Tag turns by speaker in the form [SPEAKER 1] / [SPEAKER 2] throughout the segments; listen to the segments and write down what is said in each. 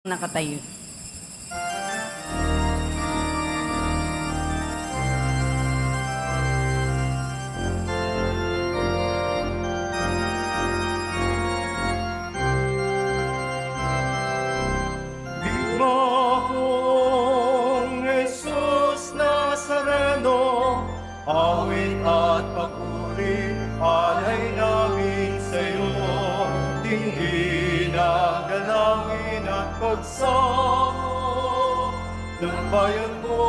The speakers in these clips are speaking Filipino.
[SPEAKER 1] Nakatayo.
[SPEAKER 2] Digmaong Jesus Nazareno, awit at papuri, alay namin sa'yo. Tingin ang dalangin at pagsamo ng bayan mo.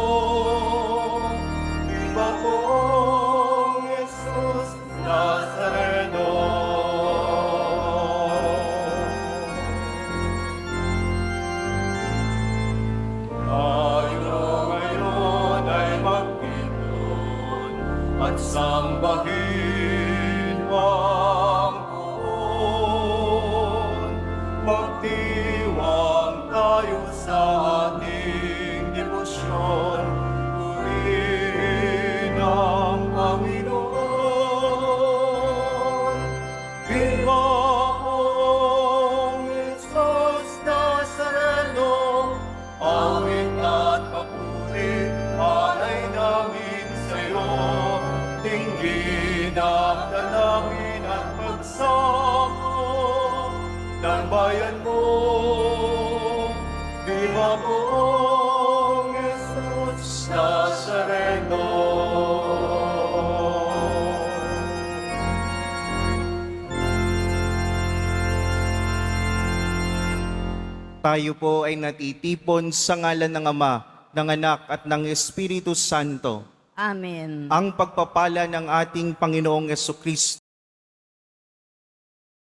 [SPEAKER 2] Digmaong Jesus Nazareno. Tayo ngayon ay magpinun at sambahin ang poon. Magdiwang tayo sa ating debosyon, purihin ang Panginoon. Digmaong Jesus Nazareno, awit at papuri, alay namin sa'yo. Tingin ang dalangin at pagsamo ng bayan mo. Digmaong Jesus Nazareno.
[SPEAKER 3] Tayo po ay natitipon sa ngalan ng Ama, ng Anak at ng Espiritu Santo.
[SPEAKER 1] Amen.
[SPEAKER 3] Ang pagpapala ng ating Panginoong Jesucristo